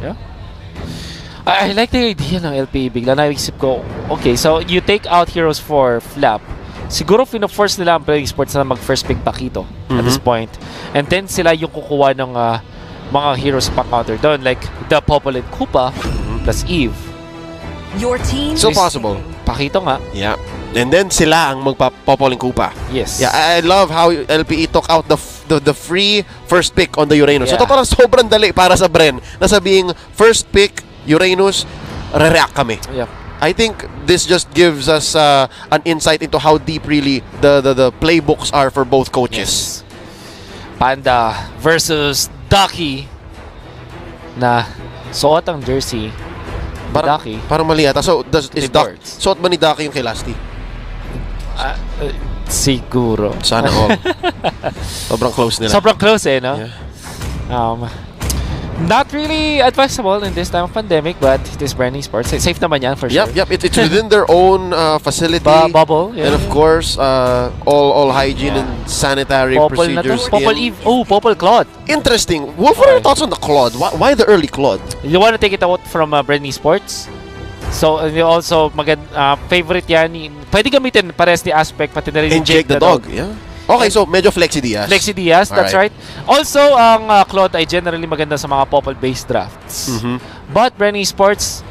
Yeah. I like the idea ng LPE. Bigla naisip ko, okay, so you take out heroes for flap. Siguro pina-force nila ang Play Sports na mag-first pick Pakito at this point. And then sila yung kukuha ng mga heroes pa counter doon. Like the Popol and Koopa plus Eve. Your team So possible. Pakito nga. Yeah. And then sila ang magpa-Popol and Koopa. Yes. Yeah, I love how LPE took out the free first pick on the Uranus. Yeah. So parang sobrang dali para sa Bren na sabing first pick Uranus, re-react kami. Yeah. I think this just gives us an insight into how deep really the playbooks are for both coaches. Yes. Panda versus Ducky na suot ang jersey. Ducky. Parang mali ata. So, suot ba ni Ducky yung kay Lasty? Siguro. Sana all. Sobrang close nila. Sobrang close eh, no? Yeah. Not really advisable in this time of pandemic, but it is BREN ESPORTS. Safe naman yan for sure. Yep. It's within their own facility. Bubble. Yeah. And of course, all hygiene and sanitary procedures. Popol Eve. Oh, Popol Claude. Interesting. What are your thoughts on the Claude? Why the early Claude? You want to take it out from BREN ESPORTS? So, also, favorite yan. Pwede gamitin pares ni Aspect, pati na rin And Jake the Dog. Yeah. Okay, so medyo Flexi Diaz. Flexi Diaz, that's right. Also, ang Claude ay generally maganda sa mga Popol-based drafts. But BREN ESPORTS,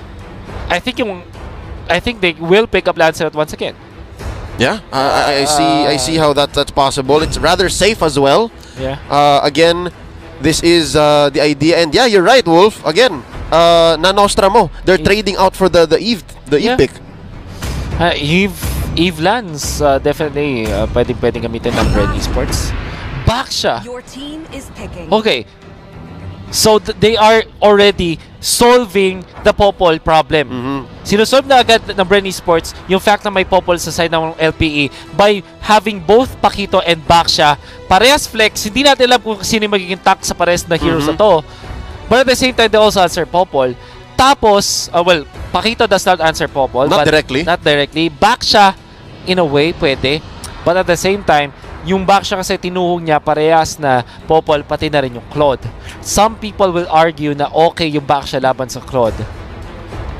I think they will pick up Lancelot once again. Yeah, I see how that's possible. It's rather safe as well. Yeah. Again, this is the idea, and yeah, you're right, Wolf. Again, nanostra mo. They're trading out for the Eve pick. Eve Lance, definitely pwedeng gamitin ng BREN ESPORTS. Baksha. Your team is picking. Okay. So they are already solving the Popol problem. Sinusolve na agad ng BREN ESPORTS yung fact na may Popol sa side ng LPE by having both Pakito and Baksha. Parehas flex. Hindi natin alam kung sino yung magiging tank sa parehas na heroes na to. But at the same time, they also answer Popol. Tapos, well, Pakito does not answer Popol. Not directly. Not directly. Baksha, in a way, pwede. But at the same time, yung Baksha kasi tinuhong niya parehas na Popol, pati na rin yung Claude. Some people will argue na okay yung Baksha laban sa Claude.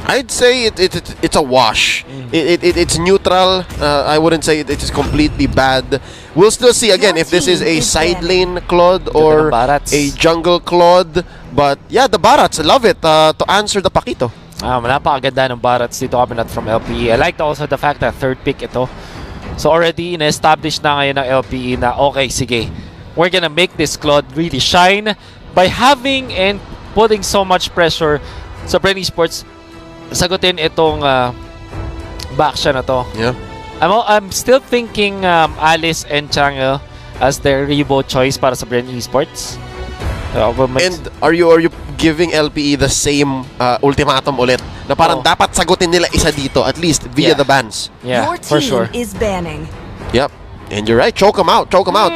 I'd say it's a wash. It's neutral. I wouldn't say it is completely bad. We'll still see again if this is a side lane Claude or a jungle Claude. But yeah, the Barats, I love it to answer the Pakito. Napakaganda ng Barats dito kami not from LPE. I liked also the fact that third pick ito. So already in-establish na ngayon ng LPE na okay, sige, we're gonna make this Claude really shine by having and putting so much pressure sa BREN ESPORTS. Sagutin itong Baksha na to. Yeah. I'm still thinking Alice and Chang'e as their rebo choice para sa BREN ESPORTS. And are you giving LPE the same ultimatum ulit na parang dapat sagutin nila isa dito at least via the bans? Yeah, for sure. Your team is banning. Yep. And you're right. Choke them out.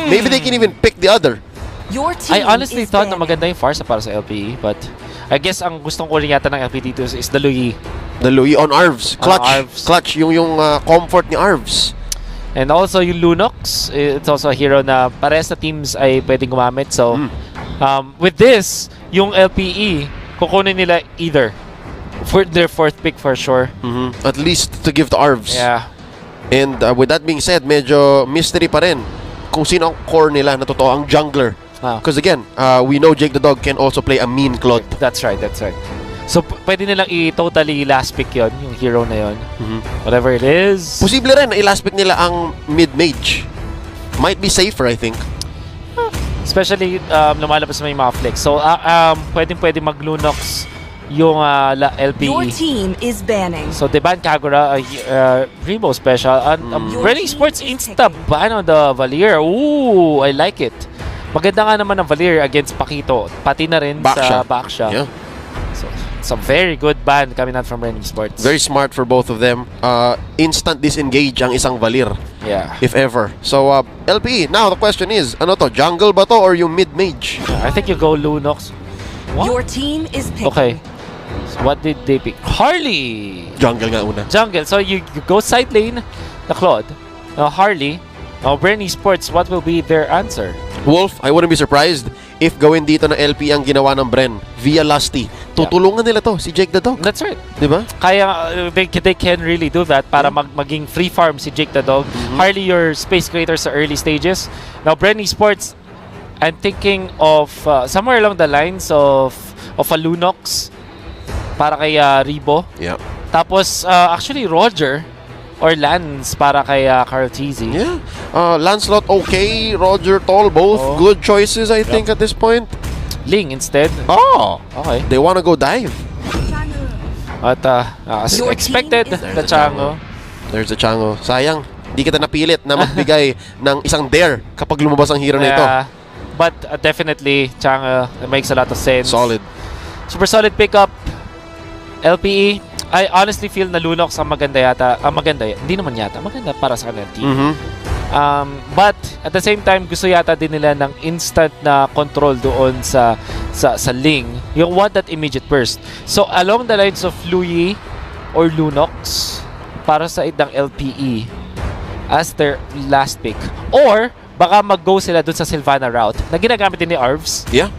Maybe they can even pick the other. Your team I honestly is thought na banning. maganda yung Farsa para sa LPE, but I guess ang gustong kunin yata ng LPE dito is the Louis. The Louis on Arvs. Clutch. Yung comfort ni Arvs. And also yung Lunox, it's also a hero na parehas na teams ay pwedeng gumamit. So, with this, yung LPE, kukunin nila either for their fourth pick for sure. At least to give to Arvs. Yeah. And with that being said, medyo mystery pa rin kung sino ang core nila na totoo ang jungler. Because again, we know Jake the Dog can also play a mean Claude. That's right. So, pwede nilang i-totally last pick yon yung hero na yon. Whatever it is. Posible rin na i-last pick nila ang mid-mage. Might be safer, I think. Especially, lumalabas may mga flex. So, pwede mag-Lunox yung LPE. Your team is banning. So, they ban Kagura, Rebo special. BREN ESPORTS insta ban on the Valier. Ooh, I like it. Maganda nga naman ang Valier against Pakito. Pati na rin sa Baksha. Yeah. So, it's a very good ban coming out from BREN ESPORTS. Very smart for both of them. Instant disengage ang isang Valier. Yeah. If ever. So, LPE, now the question is, ano to? Jungle ba to or yung mid-mage? I think you go Lunox. What? Your team is picking. Okay. So what did they pick? Harley! Jungle nga una. Jungle. So you go side lane, the Claude. Harley. BREN ESPORTS, what will be their answer? Wolf, I wouldn't be surprised if gawin dito ng LP ang ginawa ng Bren via Lusty, tutulungan nila to, si Jake the Dog. That's right. Diba? Kaya they can really do that para maging free farm si Jake the Dog. Hardly your space creators sa early stages. Now, BREN Esports, I'm thinking of somewhere along the lines of a Lunox para kay Rebo. Yeah. Tapos, actually, Roger or Lance para kay Carl Tizzy. Yeah. Lancelot, okay. Roger, Toll, both good choices, I think, at this point. Ling instead. Oh, Okay. they wanna go dive. At as Your expected, team is- the Chango. There's the Chango. Sayang, di kita napilit na magbigay ng isang dare kapag lumabas ang hero na ito. But definitely, Chango makes a lot of sense. Solid. Super solid pickup. LPE, I honestly feel na Lunox ang maganda yata. Maganda, hindi naman yata. Maganda para sa kanilang team. But at the same time, gusto yata din nila ng instant na control doon sa Ling. You want that immediate burst. So along the lines of Louis or Lunox para sa ng LPE as their last pick. Or baka mag-go sila doon sa Sylvana route na ginagamit din ni Arvs. Yeah.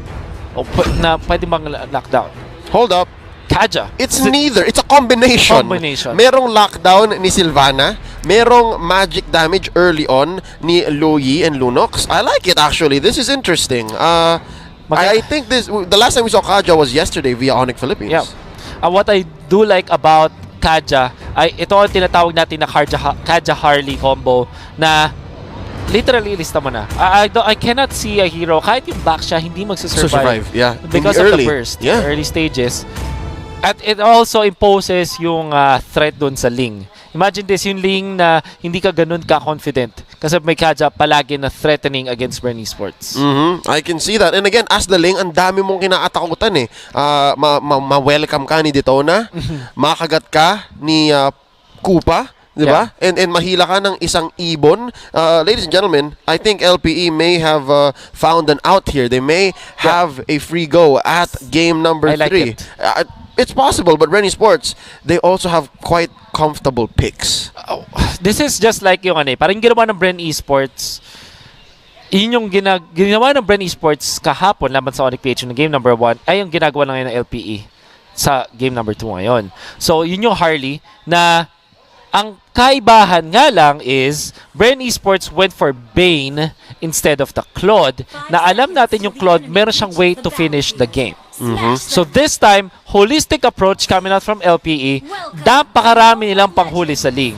O na pwede bang lockdown. Hold up. Kaja. It's neither. It's a combination. Merong lockdown ni Sylvana. Merong magic damage early on ni Louis and Lunox. I like it actually. This is interesting. I think the last time we saw Kaja was yesterday via Onyx Philippines. Yeah. What I do like about Kaja ay ito ang tinatawag natin na Kaja Harley combo na literally lista mo na. I cannot see a hero kahit yung back siya hindi magsusurvive. Yeah. Because of the burst. Yeah. Early stages. At it also imposes yung threat doon sa Ling. Imagine this, yung Ling na hindi ka ganun ka-confident kasi may Kaja palagi na threatening against BREN Esports. I can see that. And again, as the Ling, ang dami mong kinaatakutan eh. Ma-welcome ka ni Detona, makagat ka ni Kupa, di ba? And mahila ka ng isang ibon. Ladies and gentlemen, I think LPE may have found an out here. They may have a free go at game number 3. Like It's possible, but BREN Esports, they also have quite comfortable picks. This is just like yung parang ginawa ng BREN Esports. Yun yung ginawa ng BREN Esports kahapon laban sa Onyx PH ng game number 1 ay yung ginagawa na ngayon ng LPE sa game number 2 ngayon. So, yun yung Harley na ang kaibahan nga lang is BREN Esports went for Bane instead of the Claude na alam natin yung Claude meron siyang way to finish the game. So this time, holistic approach coming out from LPE, napakarami nilang panghuli sa Ling.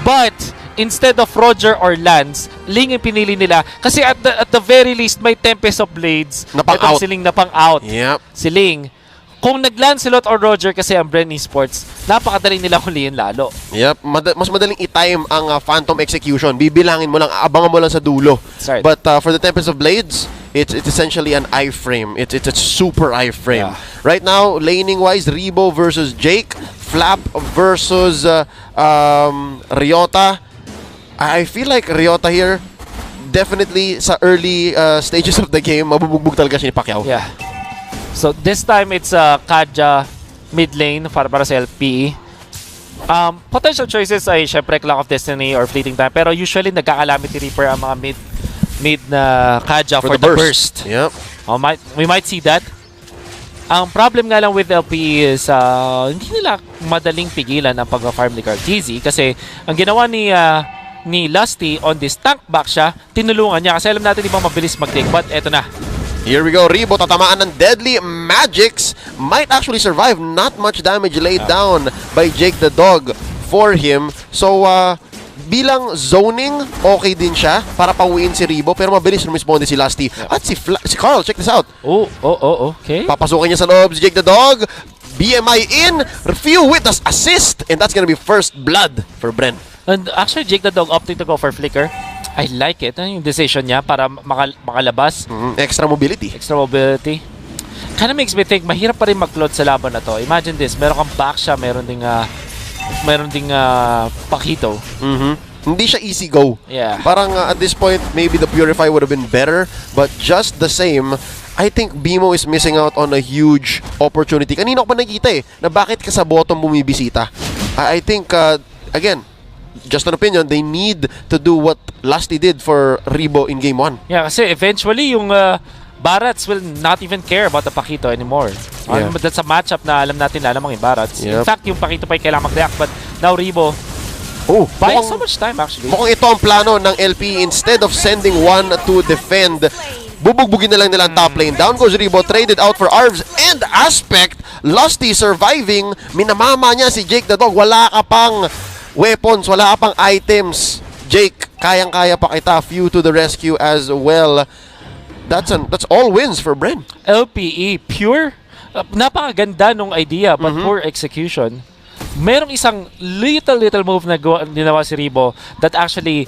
But instead of Roger or Lance, Ling yung pinili nila kasi at the very least may Tempest of Blades na pang-out. Si Ling na pang-out. Yep. Si Ling. Kung nag-Lancelot or Roger kasi ang BREN Esports, napakadali nila huliin lalo. Yep, mas madaling i-time ang Phantom Execution. Bibilangin mo lang, abangan mo lang sa dulo. Right. But for the Tempest of Blades, it's essentially an iframe. It's a super iframe. Yeah. Right now, laning-wise, Rebo versus Jake, Flap versus Ryota. I feel like Ryota here, definitely sa early stages of the game, mabubugbog talaga siya ni Pacquiao. Yeah. So this time it's Kaja mid lane para sa LPE. Potential choices ay syempre Clock of Destiny or Fleeting Time, pero usually nagka-Calamity Reaper ang mga mid na Kaja for the burst. Yep. We might see that. Ang problem nga lang with LPE is hindi nila madaling pigilan ang pag-farm ni Cartizzi kasi ang ginawa ni Lusty on this tank back siya, tinulungan niya kasi alam natin di ba mabilis mag-take, but eto na. Here we go. Rebo tatamaan ng Deadly Magics. Might actually survive. Not much damage laid down by Jake the Dog for him. So, bilang zoning, okay din siya para pauwiin si Rebo. Pero mabilis rumisponde si Lusty. At si Carl, check this out. Okay. Papasukin niya sa loob si Jake the Dog. BMI in. Few with us assist. And that's gonna be first blood for BREN. And actually, Jake the Dog opting to go for Flicker. I like it. Yung decision niya para makalabas. Extra mobility. Kinda makes me think, mahirap pa rin mag-cloud sa laban na to. Imagine this, meron kang back siya, meron ding Pakito. Hindi siya easy go. Yeah. Parang at this point, maybe the Purify would have been better. But just the same, I think Bimo is missing out on a huge opportunity. Kanina ko pa nakita na bakit ka sa bottom bumibisita. I think, again, just an opinion, they need to do what Lusty did for Rebo in game 1. Yeah, kasi eventually yung Barats will not even care about the Pakito anymore. Yeah. That's a matchup na alam natin alamang yung Barats. Yep. In fact, yung Pakito pa yung kailangan mag-react, but now Rebo buying so much time actually. Mukhang ito ang plano ng LP. Instead of sending one to defend, bubugbugin na lang nila ang top lane. Down goes Rebo, traded out for Arvs and Aspect. Lusty surviving. Minamama niya si Jake the Dog. Wala ka pang weapons, wala ka pang items. Jake, kayang-kaya pa kita. Few to the rescue as well. That's all wins for Bren. LPE, pure. Napakaganda nung idea, but poor execution. Merong isang little move na ginawa si Rebo that actually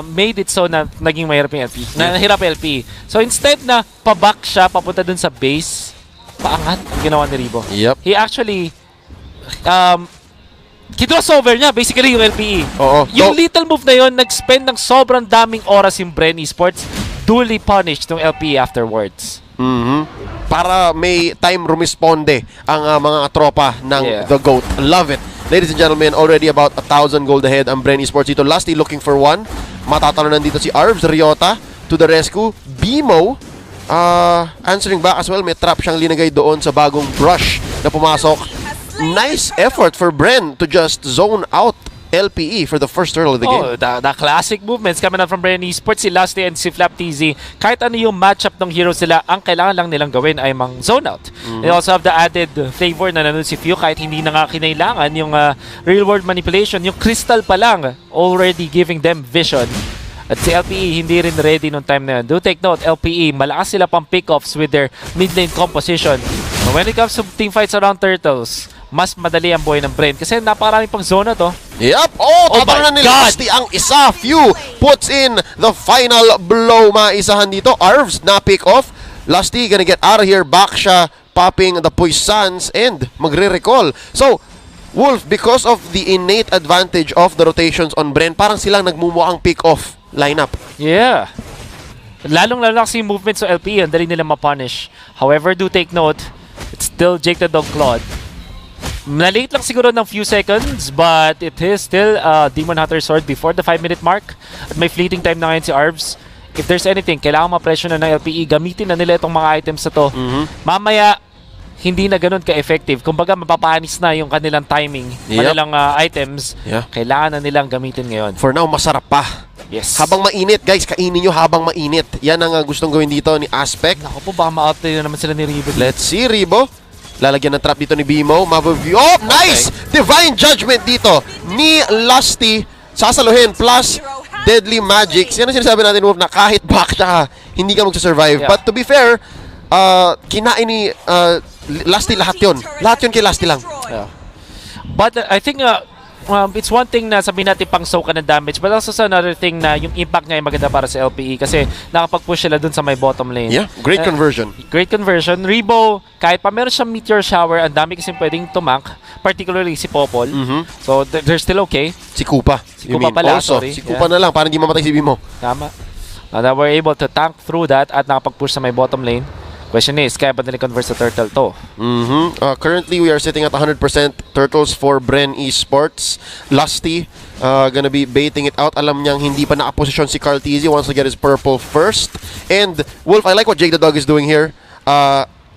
made it so na naging mahirap yung LP. Nahirap yung LP. So instead na paback siya, papunta dun sa base, paangat ang ginawa ni Rebo. Yep. He actually kinrossover niya basically yung LPE. Oo. Yung little move na yun, nag-spend ng sobrang daming oras yung BREN Esports, duly punished ng LPE afterwards. Para may time rumisponde ang mga tropa ng The GOAT. Love it. Ladies and gentlemen, already about 1,000 gold ahead ang BREN Esports dito. Lusty looking for one. Matatalunan dito si Arvs. Ryota to the rescue. Bimo answering back as well. May trap siyang linagay doon sa bagong brush na pumasok. Nice effort for BREN to just zone out LPE for the first turtle of the game. The classic movements coming out from BREN Esports, si Lusty and si Flap TZ. Kahit ano yung matchup ng heroes nila, ang kailangan lang nilang gawin ay mang zone out. They also have the added flavor na nanood si Few kahit hindi na nga kinailangan yung real world manipulation. Yung crystal pa lang already giving them vision. At si LPE hindi rin ready nung time na yun. Do take note, LPE, malakas sila pang pick-offs with their mid lane composition. But when it comes to team fights around turtles, mas madali ang buhay ng BREN kasi napakaraming pang zona to. Yep! Oh tatalunan my ni God! Lusty ang isa. Few puts in the final blow. Maisahan dito. Arvs na pick off. Lusty gonna get out of here. Back siya, popping the Puissance and magre-recall. So, Wolf, because of the innate advantage of the rotations on BREN, parang silang nagmumukhang pick off lineup. Yeah. Lalong-lalo kasi yung movement sa LPE, ang dali nila ma-punish. However, do take note, it's still Jake the Dog Claude. Na-late lang siguro ng few seconds, but it is still Demon Hunter Sword before the 5-minute mark. At may fleeting time na ngayon si Arvs. If there's anything, kailangan ma-pressure na ng LPE. Gamitin na nila itong mga items na to. Mamaya, hindi na ganun ka-effective. Kumbaga, mapapanis na yung kanilang timing, kanilang items. Kailangan na nilang gamitin ngayon. For now, masarap pa. Yes. Habang mainit, guys, kainin nyo habang mainit. Yan ang gustong gawin dito ni Aspect. Naku po, baka ma-outplay na naman sila ni Rebo. Let's see, Rebo. Lalagyan ng trap dito ni Bimo. Mavaview. Oh, nice! Okay. Divine Judgment dito ni Lusty. Sasaluhin plus Deadly Magics. Yan ang sinasabi natin, Wolf, na kahit back siya, hindi ka magsasurvive. But to be fair, kinain ni Lusty lahat yun. Lahat yun kay Lusty lang. But I think it's one thing na sabihin natin pang soak ka ng damage, but also another thing na yung impact niya ay maganda para sa LPE kasi nakapag-push sila dun sa may bottom lane. Yeah, great conversion. Great conversion. Rebo, kahit pa meron siyang Meteor Shower, ang dami kasi pwedeng tumank, particularly si Popol. So they're still okay. Si Kupa. Si Kupa pala, also, sorry. Si Kupa na lang, para hindi mamatay si Bimo. Tama. That we're able to tank through that at nakapag-push sa may bottom lane. Question is, kaya ba nila-convert sa turtle to? Currently, we are sitting at 100% turtles for BREN Esports. Lusty, gonna be baiting it out. Alam niyang hindi pa nakaposisyon si Carl TZ. Wants to get his purple first. And, Wolf, I like what Jake the Dog is doing here.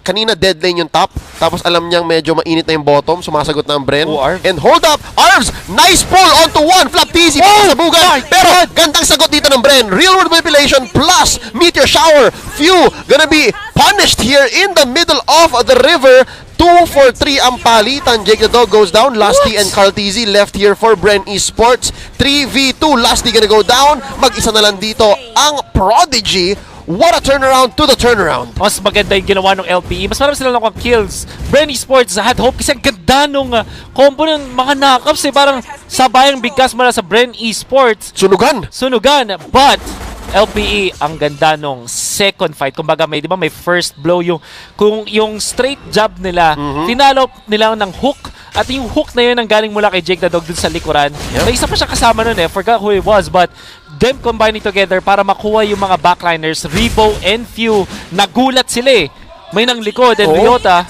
Kanina dead lane yung top, tapos alam niyang medyo mainit na yung bottom, sumasagot na ang BREN. And hold up, Arvs! Nice pull onto one, Flap TZ, sabugan. Pero gandang sagot dito ng BREN. Real world manipulation plus Meteor Shower. Few gonna be punished here in the middle of the river. 2 for 3 ang palitan. Jake the Dog goes down. Lusty and Carl TZ left here for BREN Esports. 3v2. Lusty gonna go down. Mag-isa na lang dito ang Prodigy. What a turnaround to the turnaround. Mas maganda yung ginawa ng LPE. Mas marami sila nakuha kills. BREN Esports had hope kasi ang ganda nung combo ng mga knockups. Parang sabayang bigkas mula sa BREN Esports. Sunugan. But LPE, ang ganda nung second fight. Kumbaga may, di ba, may first blow yung straight jab nila. Tinalo nila ng hook. At yung hook na yun ang galing mula kay Jake the Dog dun sa likuran. May isa pa siya kasama nun forgot who it was, but them combining together para makuha yung mga backliners, Rebo and Few. Nagulat sila May nang likod and Ryota.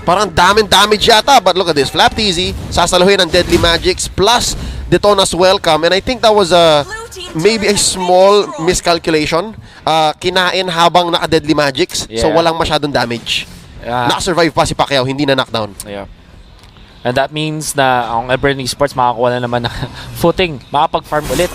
Parang damage yata, but look at this. Flap TZ, sasaluhin ang Deadly Magics plus Detona's Welcome. And I think that was maybe a small miscalculation. Kinain habang naka-deadly magics. So walang masyadong damage. Naka-survive pa si Pacquiao, hindi na knockdown. Yeah. And that means na ang BREN Esports makakuha na naman ng footing, makapag-farm ulit.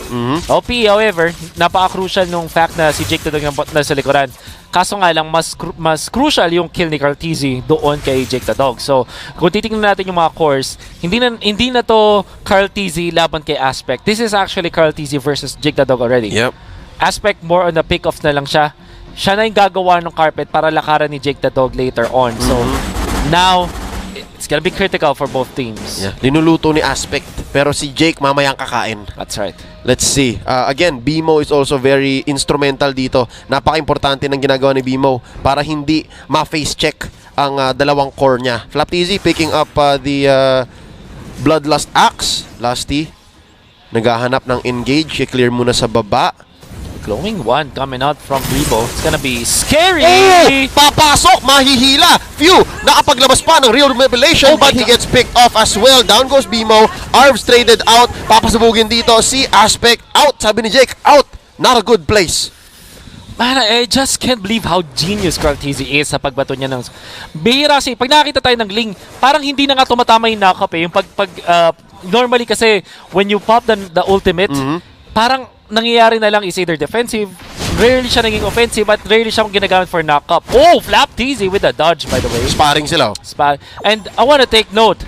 OP, however, napaka-crucial nung fact na si Jake Tadog na sa likuran. Kaso nga lang, mas crucial yung kill ni Carteezy doon kay Jake Tadog. So, kung titingnan natin yung mga cores, hindi na to Carteezy laban kay Aspect. This is actually Carteezy versus Jake Tadog already. Yep. Aspect more on the pick-off na lang siya. Siya na yung gagawa ng carpet para lakaran ni Jake Tadog later on. So, now, it's gonna be critical for both teams. Yeah. Linuluto ni Aspect, pero si Jake mamayang kakain. That's right. Let's see. Again, BMO is also very instrumental dito. Napaka-importante ng ginagawa ni BMO para hindi ma-face check ang dalawang core niya. Flapteezy picking up the Bloodlust Axe. Lusty, naghahanap ng engage. I-clear muna sa baba. Glowing one coming out from Rebo. It's gonna be scary! Oh! Papasok! Mahihila! Phew! Nakapaglabas pa ng real revelation, but he gets picked off as well. Down goes BMO. Arvs traded out. Papasabugin dito si Aspect. Out! Sabi ni Jake, out! Not a good place. Man, I just can't believe how genius Carteezy is sa pagbato niya ng... Bihira kasi, pag nakakita tayo ng Ling, parang hindi na nga tumatama yung knock-up eh. Yung normally kasi, when you pop the ultimate, parang nangyayari na lang is either defensive, rarely siya naging offensive, at rarely siya ginagamit for knock-up. Oh, Flapteezy with a dodge, by the way. Sparring sila. And I wanna take note,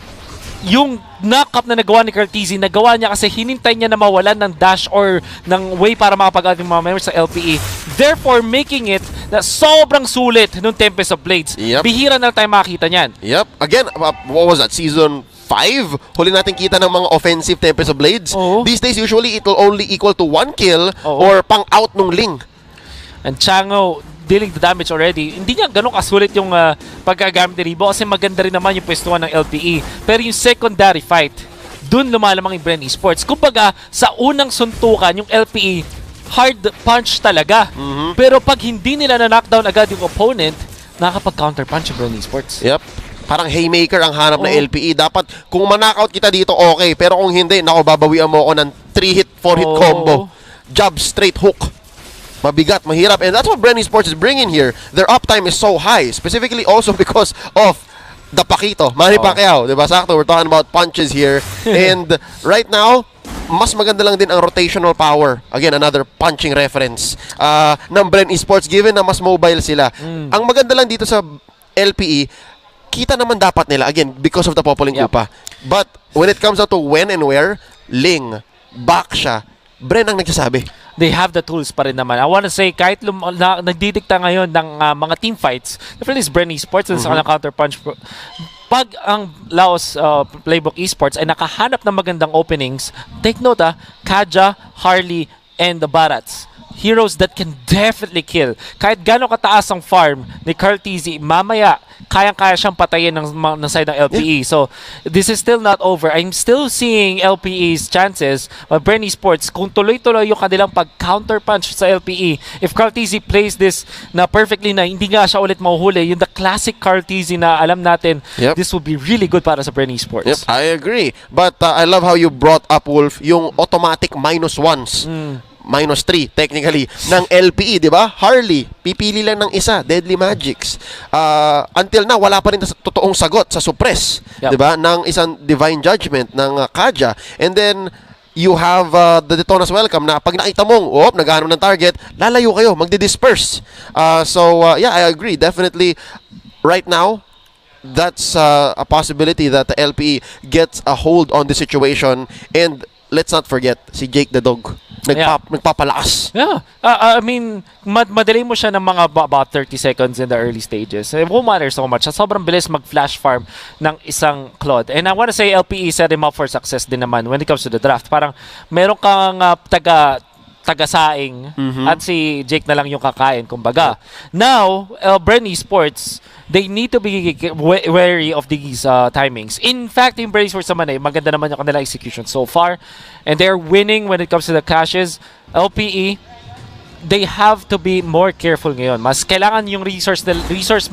yung knock-up na nagawa ni Carteezy, nagawa niya kasi hinintay niya na mawalan ng dash or ng way para makapag-ating mga members sa LPE. Therefore, making it na sobrang sulit nung Tempest of Blades. Yep. Bihira na tayo makakita niyan. Yep. Again, what was that? Season 5? Huli natin kita ng mga offensive Tempest of Blades. These days, usually, it will only equal to 1 kill or pang-out nung Ling. And Chango, dealing the damage already, hindi niya ganun kasulit yung pagkagamit ni Rebo kasi maganda rin naman yung pwestuhan ng LPE. Pero yung secondary fight, dun lumalamang yung BREN Esports. Kumbaga, sa unang suntukan, yung LPE, hard punch talaga. Pero pag hindi nila na-knockdown agad yung opponent, nakakapag-counter punch yung BREN Esports. Yep. Parang haymaker ang hanap na LPE. Dapat, kung ma-knockout kita dito, okay. Pero kung hindi, babawian mo ako ng 3-hit, 4-hit combo. Jab, straight hook. Mabigat, mahirap. And that's what BREN Esports is bringing here. Their uptime is so high. Specifically also because of the Paquito. Manny Pacquiao. Diba? Sakto, we're talking about punches here. And right now, mas maganda lang din ang rotational power. Again, another punching reference ng BREN Esports given na mas mobile sila. Ang maganda lang dito sa LPE, kita naman dapat nila, again, because of the Popoling Kupa. But when it comes out to when and where, Ling, back siya, BREN ang nagsasabi. They have the tools pa rin naman. I wanna say, kahit nagdidikta ngayon ng mga team fights, definitely is BREN Esports sa counter punch. Pag ang LAUS Playbook Esports ay nakahanap ng magandang openings, take note Kaja, Harley, and the Barats. Heroes that can definitely kill. Kahit gano'ng kataas ang farm ni Carteezy, mamaya, kayang-kaya siyang patayin ng side ng LPE. So, this is still not over. I'm still seeing LPE's chances. BREN Esports, kung tuloy-tuloy yung kanilang pag-counter punch sa LPE, if Carteezy plays this na perfectly na hindi nga siya ulit mahuhuli, yung the classic Carteezy na alam natin, this will be really good para sa BREN Esports. Yep, I agree. But I love how you brought up, Wolf, yung automatic -1s. -3 technically ng LPE, di ba? Harley, pipili lang ng isa, Deadly Magics. Until now, wala pa rin totoong sagot sa suppress, di ba? Ng isang Divine Judgment ng Kaja. And then you have the Detona's Welcome na pag nakita mong, naghahanap ng target, lalayo kayo, magdi-disperse. Yeah, I agree. Definitely, right now, that's a possibility that the LPE gets a hold on the situation. And let's not forget, si Jake the Dog. Nagpapalakas. Yeah. I mean, madali mo siya ng mga about 30 seconds in the early stages. It won't matter so much. Sobrang bilis mag-flash farm ng isang Claude. And I wanna say LPE set him up for success din naman when it comes to the draft. Parang meron kang taga-saing at si Jake na lang yung kakain, kumbaga. Now, BREN Esports, they need to be wary of these timings. In fact, yung BREN Esports naman maganda naman yung kanilang execution so far. And they're winning when it comes to the caches. LPE, they have to be more careful ngayon. Mas kailangan yung resource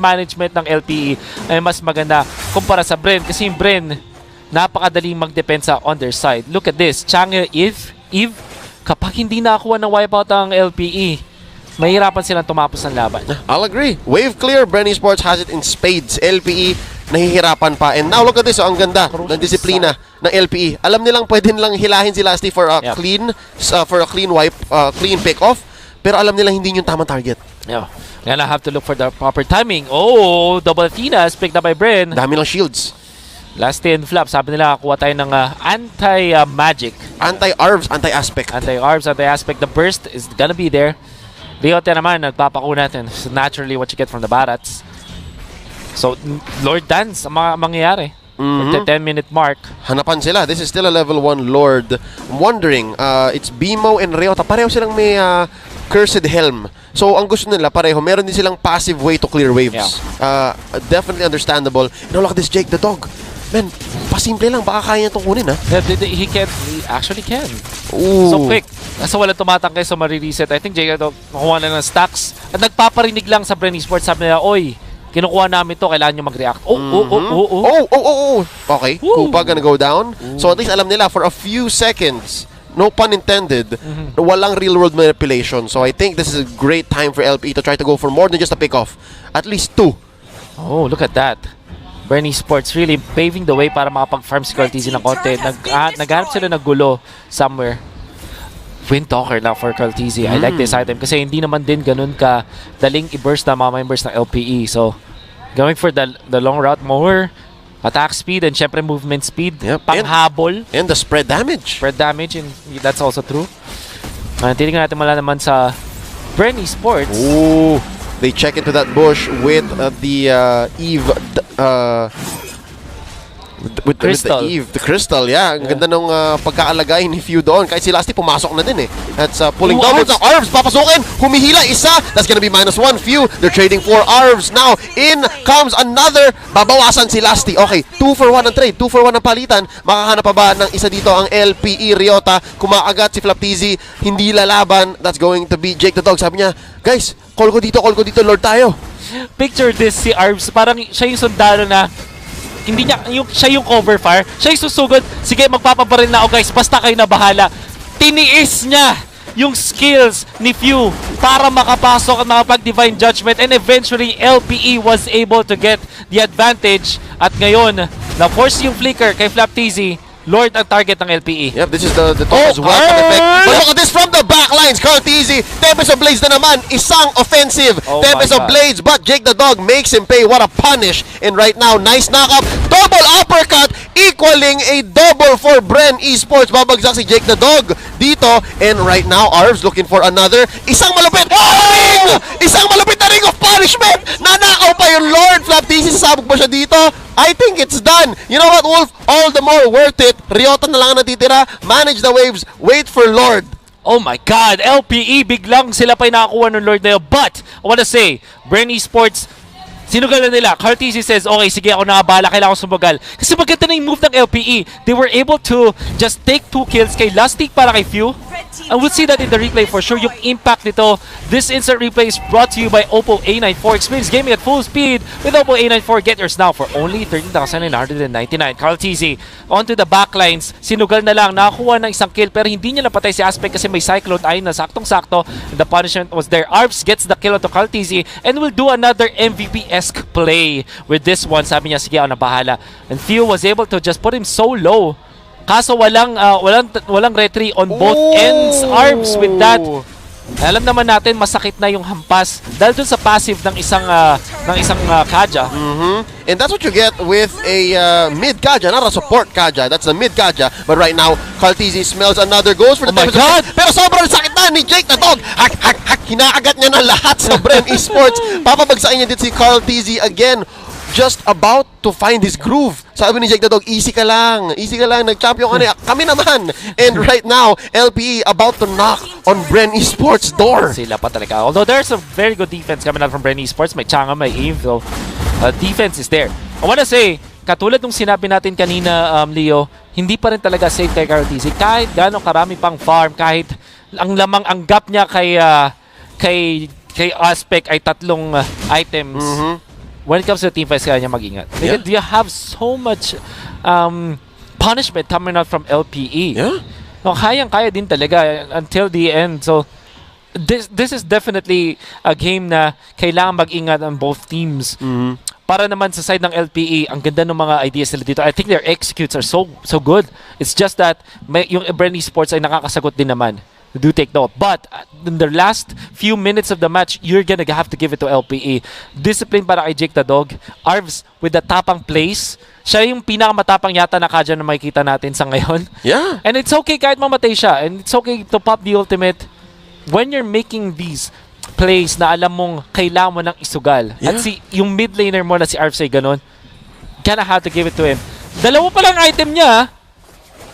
management ng LPE ay mas maganda kumpara sa BREN. Kasi yung BREN, napakadaling magdepensa on their side. Look at this. Chang'e, Eve, kapag hindi nakakuha ng wipeout ang LPE, mahirapan silang tumapos ng laban. I'll agree. Wave clear, BREN Esports has it in spades. LPE, nahihirapan pa. And now look at this, ang ganda ng disiplina ng LPE. Alam nilang pwede nilang hilahin si Lasty for a clean wipe, clean pick off. Pero alam nilang hindi yung tamang target. Yeah. Gonna have to look for the proper timing. Oh, double Athena's picked up by BREN. Dami ng shields. Lasty and Flap, sabi nila kuha tayo ng anti-magic. Anti-ARVs, anti-aspect. Anti-ARVs, anti-aspect. The burst is gonna be there. Riota naman, nagpapako natin. So naturally what you get from the Barats. So, Lord Dance ang mangyayari. At the 10-minute mark. Hanapan sila. This is still a level 1 Lord. I'm wondering, it's Bimo and Riota. Pareho silang may Cursed Helm. So, ang gusto nila, pareho. Meron din silang passive way to clear waves. Definitely understandable. And look at this Jake the Dog. Man, pasimple lang. Baka kaya niya itong kunin, ha? He can. He actually can. Ooh. So quick. Kasi wala tumatangkay, so marireset. I think Jake nakuha na ng stacks. At nagpaparinig lang sa BREN Esports. Sabi nila, oy, kinukuha namin to, kailangan nyo mag-react. Okay, Kupa gonna go down. So at least alam nila, for a few seconds, no pun intended, walang real-world manipulation. So I think this is a great time for LPE to try to go for more than just a pick-off. At least 2. Oh, look at that. BREN Esports really paving the way para makapag-farm si Cartesian ng konti. Naghanap sila ng gulo somewhere. Windtalker na for Cartesian. I like this item kasi hindi naman din ganun ka daling i-burst na mga members ng LPE. So, going for the long route, more attack speed and syempre movement speed. Panghabol. And the spread damage. Spread damage, and that's also true. Titingnan natin mala naman sa BREN Esports. Ooh. They check into that bush with the Eve, with the crystal, yeah. Ang ganda nung pagkaalagay ni Few doon. Kahit si Lasty pumasok na din eh. That's pulling doubles. Ang ARVs papasukin. Humihila isa. That's gonna be -1. Few. They're trading for ARVs. Now, in comes another. Babawasan si Lasty. Okay, 2 for 1 ang trade. 2 for 1 ang palitan. Makahanap pa ba ng isa dito ang LPE Riota? Kumaagat si Flaptizi. Hindi lalaban. That's going to be Jake the Dog. Sabi niya, guys, call ko dito, Lord tayo. Picture this, si ARVs. Parang siya yung sundalo na hindi niya, siya yung cover fire. Siya yung susugod. Sige, magpapabaril na ako guys. Basta kayo na bahala. Tiniis niya yung skills ni Few para makapasok at makapag-divine judgment. And eventually, LPE was able to get the advantage. At ngayon, na-force yung flicker kay Flaptizi. Lord ang target ng LPE. Yep, this is the Thomas welcome effect. But look at this from the back lines. Cartesian, Tempest of Blades na naman. Isang offensive. Tempest of Blades, but Jake the Dog makes him pay. What a punish. And right now, nice knock-up. Double uppercut, equaling a double for BREN Esports. Babagsak si Jake the Dog dito. And right now, Arvs looking for another. Isang malupit. Ring! Isang malupit na ring of punishment. Nanakaw pa yung Lord. Flaptizi, sasabog ba siya dito? I think it's done. You know what, Wolf? All the more worth it. Riota na lang ang natitira. Manage the waves. Wait for Lord. Oh my God! LPE, biglang sila pa yung nakakuha ng Lord na yun. But, I wanna say, BREN Esports, sinugal na nila. Cartesian says, okay, sige, ako nakabala, kailangan ko sumugal. Kasi maganda na yung move ng LPE. They were able to just take 2 kills kay Lastic para kay Few. And we'll see that in the replay for sure. Yung impact nito. This instant replay is brought to you by Oppo A94. Experience gaming at full speed with Oppo A94. Get yours now for only 13,999. Cartesian onto the backlines. Sinugal na lang. Nakakuha ng isang kill pero hindi niya napatay si Aspect kasi may Cyclone ayun na saktong-sakto. And the punishment was there. Arvs gets the kill onto Cartesian and will do another MVP-esque play with this one. Sabi niya, sige, ako na bahala. And Few was able to just put him so low. Kaso walang retry on both ends. Arvs with that. Alam naman natin masakit na yung hampas dahil dun sa passive ng isang Kaja. And that's what you get with a mid Kaja, not a support Kaja. That's the mid Kaja. But right now, Cartesian smells another goes for the my God! Pero sobrang sakit na ni Jake the Dog. Hinaagat niya na lahat sa BREN Esports. Papabagsakin niya dito si Cartesian again. Just about to find his groove. Sabi ni Jake the Dog, easy ka lang, nag-champion ka na. Kami naman. And right now, LPE about to knock on BREN Esports door. Sila pa talaga. Although there's a very good defense coming out from BREN Esports. May Changa, may Eve. So, defense is there. I wanna say, katulad nung sinabi natin kanina, Leo, hindi pa rin talaga safe kay Cartesian. Kahit gano'ng karami pang farm, kahit ang lamang ang gap niya kay Aspect ay 3 items. When it comes to team fights, kaya niya mag-ingat. Yeah. You have so much punishment coming out from LPE. Yeah. No, kayang-kaya din talaga until the end. So, this is definitely a game na kailangan mag-ingat on both teams. Para naman sa side ng LPE, ang ganda ng mga ideas nila dito. I think their executes are so good. It's just that yung BREN Esports ay nakakasagot din naman. Do take note. But in the last few minutes of the match, you're gonna have to give it to LPE. Discipline para kay Jake the Dog. Arvs with the tapang plays. Siya yung pinakamatapang yata na kadya na makikita natin sa ngayon. Yeah. And it's okay kahit mamatay siya. And it's okay to pop the ultimate. When you're making these plays na alam mong kailangan mo ng isugal. Yeah. At yung mid laner mo na si Arvs ay ganun, gonna have to give it to him. Dalawa pa lang item niya.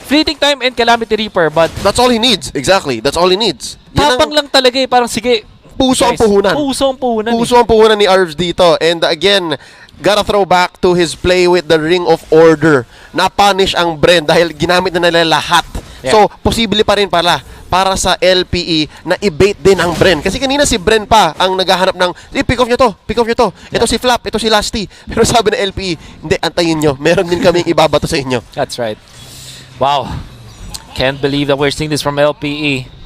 Fleeting Time and Calamity Reaper, but That's all he needs. Exactly. That's all he needs. tapang lang talaga eh. Parang sige. Puso ang guys, puhunan. Puso ang puhunan. Puso ang puhunan ni Arvs dito. And again, gotta throw back to his play with the Ring of Order. Na-punish ang BREN dahil ginamit na nila lahat. Yeah. So, posible pa rin pala para sa LPE na i-bait din ang BREN. Kasi kanina si BREN pa ang naghahanap ng, pick off nyo to, pick off nyo to. Ito si Flap, ito si Lasty. Pero sabi ng LPE, hindi, antayin nyo. Meron din kaming ibabato sa inyo. That's right. Wow. Can't believe that we're seeing this from LPE.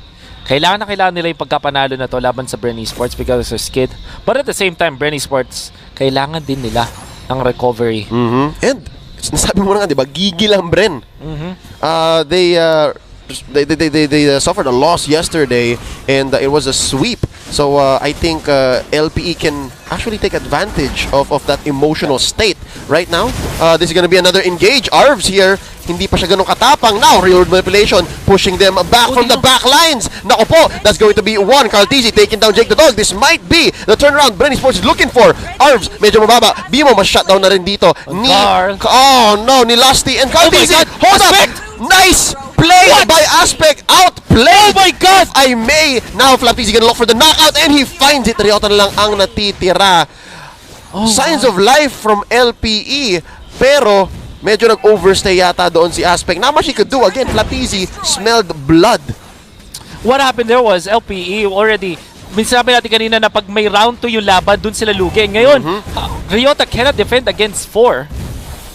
Kailangan na kailangan nila yung pagkapanalo na to laban sa BREN Esports because of Skid. But at the same time, BREN Esports, kailangan din nila ng recovery. And, nasabi mo na nga, di ba, gigil ang BREN. They suffered a loss yesterday and it was a sweep. So I think LPE can actually take advantage of that emotional state right now. This is going to be another engage. Arvs here, hindi pa siya ganun katapang. Now, real manipulation, pushing them back from the back lines. Nako po, that's going to be one. Carl Tizzy taking down Jake the Dog. This might be the turnaround BREN Esports is looking for. Arvs, medyo mababa. Bimo, mas-shutdown na rin dito. Ni Lusty and Carl Tizzy. Hold up! Nice play by Aspect. Outplayed. Oh my God! If I may. Now, Flappies gonna look for the knockout and he finds it. Ryota na lang ang natitira. Signs of life from LPE. Pero, medyo nag-overstay yata doon si Aspect. Not much he could do. Again, Flappies smelled blood. What happened there was LPE already, sabi natin kanina na pag may round 2 yung laban, dun sila lugi. Ngayon, Ryota cannot defend against 4.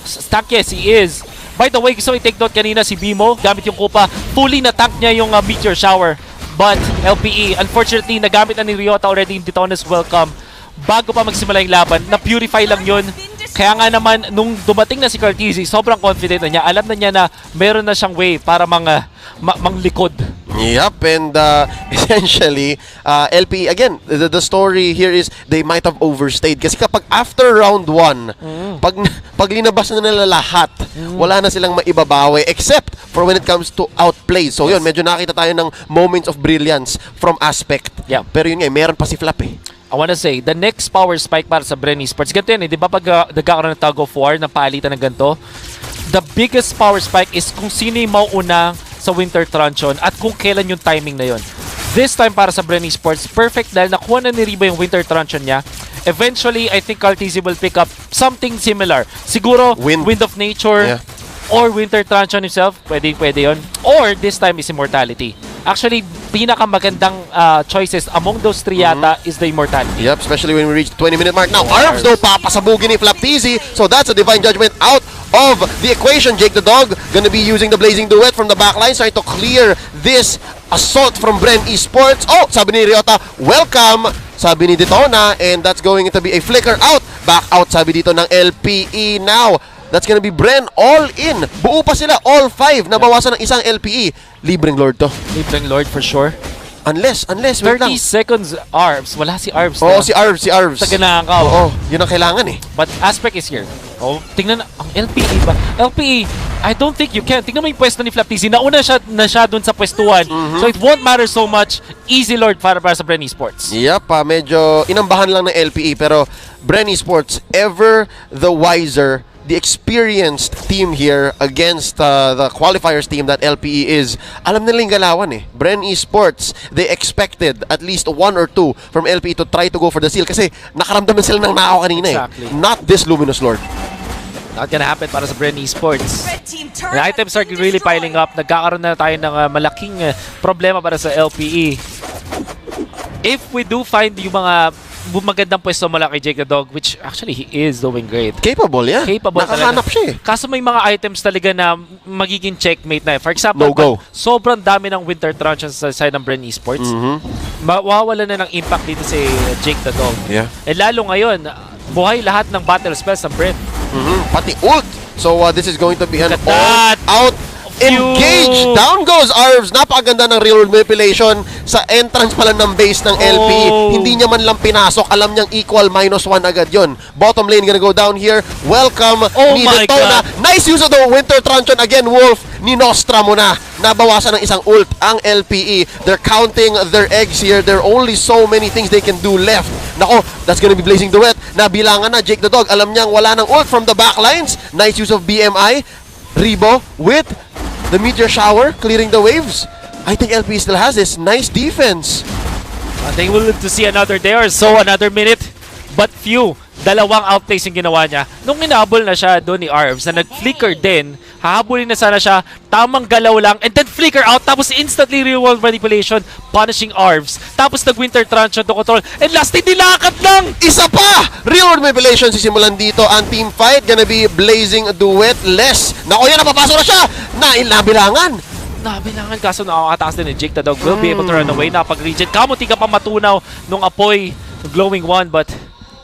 Stuck, yes, he is. By the way, gusto i-take note kanina si Bimo, gamit yung kupa, fully na-tank niya yung Meteor Shower. But LPE, unfortunately, nagamit na ni Ryota already in Detona's Welcome. Bago pa magsimula yung laban, na-purify lang yun. Kaya nga naman, nung dumating na si Cartizzi, sobrang confident na niya. Alam na niya na meron na siyang way para manglikod. Yep, and essentially, LPE, again, the story here is they might have overstayed. Kasi kapag after round 1, pag linabas na nila lahat, wala na silang maibabawi except for when it comes to outplay. So yun, medyo nakita tayo ng moments of brilliance from Aspect. Yeah. Pero yun nga, meron pa si Flap eh. I wanna say, the next power spike para sa BREN Esports, ganito yan eh, di ba pag nagkakaroon ng tug of war, na palitan ng ganito, the biggest power spike is kung sino yung mauuna sa Winter Truncheon at kung kailan yung timing na yun. This time para sa BREN Esports, perfect dahil nakuha na ni Riba yung Winter Truncheon niya. Eventually, I think Cartizzi will pick up something similar. Siguro, Wind of Nature, or Winter Truncheon himself, pwede yun. Or, this time is Immortality. Actually, pinakamagandang choices among those three yata is the Immortality. Yep, especially when we reach the 20-minute mark. Now, Arvs though, papasabugin ni Flaptizi. So that's a Divine Judgment out of the equation. Jake the Dog gonna be using the Blazing Duet from the backline, trying to clear this assault from BREN Esports. Oh, sabi ni Ryota, welcome. Sabi ni Detona, and that's going to be a flicker out. Back out, sabi dito ng LPE now. That's gonna be BREN all in. Buo pa sila, all 5. Nabawasan ng isang LPE. Libreng Lord to. Libreng Lord for sure. Unless, 30 seconds Arvs. Wala si Arvs. Oo, si Arvs. Sa ganakaw. Oo, yun ang kailangan eh. But Aspect is here. Oh, tingnan ang LPE ba? LPE, I don't think you can. Tingnan mo yung pwesto ni Flaptizi. Nauna siya dun sa pwestuhan. So it won't matter so much. Easy Lord para sa BREN Esports. Yep, medyo inambahan lang ng LPE. Pero BREN Esports, ever the wiser, the experienced team here against the qualifiers team that LPE is. Alam nila yung galawan eh. BREN Esports, they expected at least 1 or 2 from LPE to try to go for the seal kasi nakaramdam na sila ng nakaw kanina Exactly. Not this Luminous Lord. Not gonna happen para sa BREN Esports. The items are really piling up. Nagkakaroon na tayo ng malaking problema para sa LPE. If we do find yung mga magandang pwesto mula kay Jake the Dog, which actually he is doing great. Capable, yeah. Capable Nakahanap talaga. siya eh. Kaso may mga items talaga na magiging checkmate na. For example, No go. sobrang dami ng Winter Truncheons sa side ng BREN Esports. Mawawala na ng impact dito si Jake the Dog. Yeah. Eh lalo ngayon, buhay lahat ng battle spells ng BREN. Pati ult. So this is going to be an Look at that. all-out engage. Down goes Arvs. Napakaganda ng real world manipulation sa entrance pala ng base ng LPE. Hindi niya man lang pinasok. Alam niyang equal -1 agad yon. Bottom lane gonna go down here. Welcome ni my Detona. God. Nice use of the Winter Truncheon again. Wolf ni Nostra mo na. Nabawasan ng isang ult ang LPE. They're counting their eggs here. There are only so many things they can do left. Nako, that's gonna be Blazing Duet. Nabilangan na Jake the Dog. Alam niyang wala ng ult from the backlines. Nice use of BMI. Rebo with the meteor shower, clearing the waves. I think LP still has this nice defense. I think we'll live to see another day or so, another minute. But few. Dalawang outplays yung ginawa niya. Nung inabol na siya doon ni Arvs na nag-flicker din, hahabulin na sana siya, tamang galaw lang, and then flicker out, tapos instantly real world manipulation, punishing Arvs. Tapos nag-Winter Truncheon to control, and last nilakat lang! Isa pa! Real world manipulation sisimulan dito ang team fight. Gonna be Blazing Duet less. Nako yan, napapasok na siya! Nabilangan! Nabilangan kaso nakakataas din ni Jake the Dog. Will be able to run away. Napag-regen. Kamunti ka pa matunaw nung apoy, glowing one, but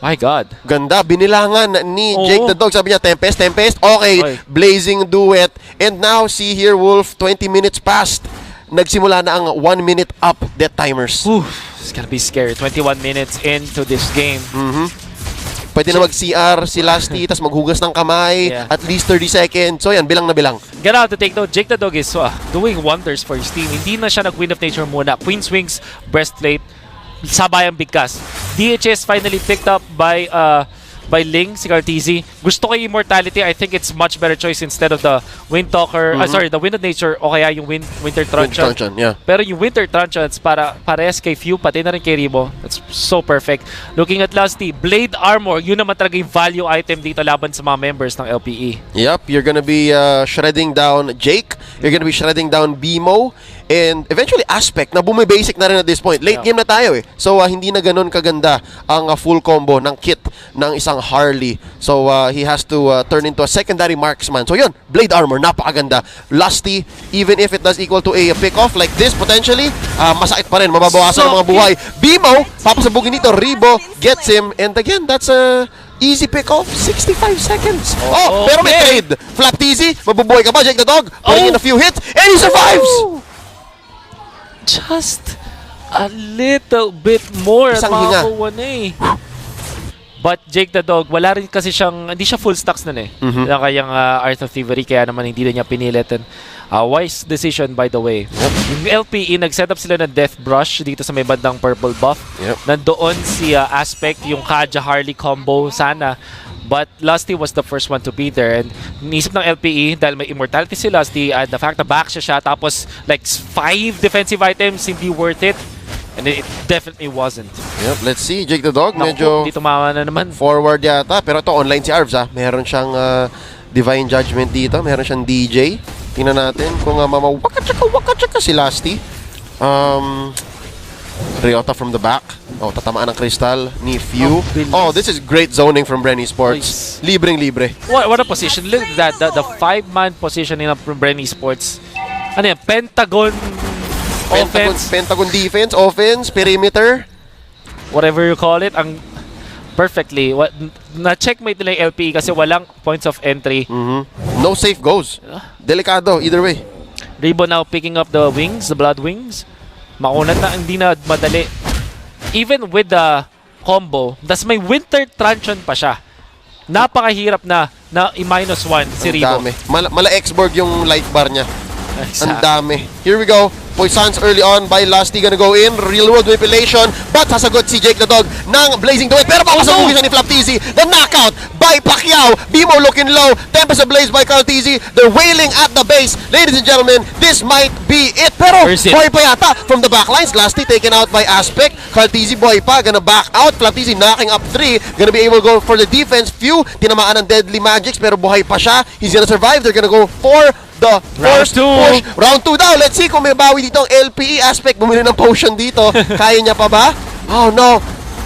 my God. Ganda, binilangan ni Jake the Dog. Sabi niya, Tempest, Tempest. Okay, Blazing Duet. And now, see here, Wolf, 20 minutes past. Nagsimula na ang 1 minute up death timers. It's gonna be scary. 21 minutes into this game. Pwede na mag-CR si Lasty, tas maghugas ng kamay, at least 30 seconds. So yan, bilang na bilang. Gonna have to take note, Jake the Dog is doing wonders for his team. Hindi na siya nag-Queen of Nature muna. Queen's Wings, Breastplate, sabayang bigkas. DHS finally picked up by Ling, si Cartesi. Gusto ko yung Immortality. I think it's much better choice instead of the Wind Talker. Sorry, the Wind of Nature o kaya yung Winter Truncheon. Pero yung Winter Truncheons parehas kay Few, pati na rin kay Rebo. That's so perfect. Looking at Lusty, Blade Armor, yun naman talaga yung value item dito laban sa mga members ng LPE. Yep, you're gonna be shredding down Jake. You're gonna be shredding down BMO. And eventually Aspect na bumibasic na rin at this point. Late game na tayo eh. So hindi na ganun kaganda ang full combo ng kit ng isang Harley. So he has to turn into a secondary marksman. So yun, Blade Armor, napakaganda. Lusty, even if it does equal to a pick-off like this potentially, masakit pa rin, mababawasan ang mga buhay. BMO, papasabugin dito, Rebo gets him. And again, that's a easy pick-off, 65 seconds. Pero may trade. Flap Teasy, mabubuhay ka ba, Jake the Dog? Putting in a few hits, and he survives! Just a little bit more at makakuha na eh. But Jake the Dog, wala rin kasi siyang, hindi siya full stacks nun eh. Yung kayang Art of Thievery, kaya naman hindi na niya pinilit. And wise decision by the way. Yung LPE, nag-set up sila ng Death Brush dito sa may bandang purple buff. Nandoon si Aspect, yung Kaja Harley combo sana. But Lusty was the first one to be there. And nisip ng LPE, dahil may immortality si Lusty, and the fact na back siya tapos like 5 defensive items, hindi worth it. And it definitely wasn't. Yep, let's see. Jake the Dog, medyo dito mama na naman. Forward yata. Pero ito, online si Arvs ha. Meron siyang Divine Judgment dito. Meron siyang DJ. Tingnan natin kung waka-chaka si Lusty. Ryota from the back. Tatamaan ng Crystal ni Few. This is great zoning from BREN ESPORts. Libreng-libre. What a position. Look at that. The 5-man positioning of BREN ESPORts. Ano yan? Pentagon offense. Pentagon defense, offense, perimeter. Whatever you call it. Ang perfectly. Na-checkmate nila yung LPE kasi walang points of entry. No safe goes. Delikado, either way. Rebo now picking up the wings, the blood wings. Makunat na, hindi na madali. Even with the combo, das may Winter Truncheon pa siya. Napakahirap na i-1 si Rebo. Mala X-Borg yung light bar niya. Ang dami. Here we go. Poisons early on by Lusty gonna go in. Real world manipulation. But sasagot si Jake the Dog ng Blazing Duet. Pero papasabugin siya ni Flap Teasy. The knockout by Pacquiao. Bimo looking low. Tempest ablaze by Cartesi. They're wailing at the base. Ladies and gentlemen, this might be it. Pero boy pa yata from the backlines. Lusty taken out by Aspect. Cartesi boy pa. Gonna back out. Flap Teasy knocking up 3. Gonna be able to go for the defense. Few. Tinamaan ng Deadly Magics. Pero buhay pa siya. He's gonna survive. They're gonna go for the first push. Round 2 daw. Let's see kung may bawi dito ang LPE. Aspect bumili ng potion dito. Kaya niya pa ba? Oh no.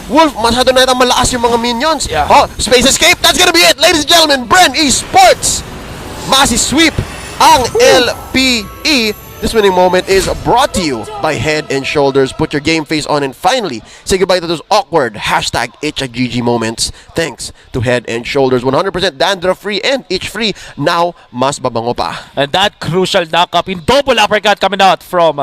Wolf, masyado na itang malakas yung mga minions. Yeah. Oh, space escape. That's gonna be it, ladies and gentlemen. BREN ESPORTS. Massive sweep ang LPE. This winning moment is brought to you by Head and Shoulders. Put your game face on and finally say goodbye to those awkward #itch@GG moments. Thanks to Head and Shoulders. 100% dandruff-free and itch-free. Now, mas babango pa. And that crucial knockup in double uppercut coming out from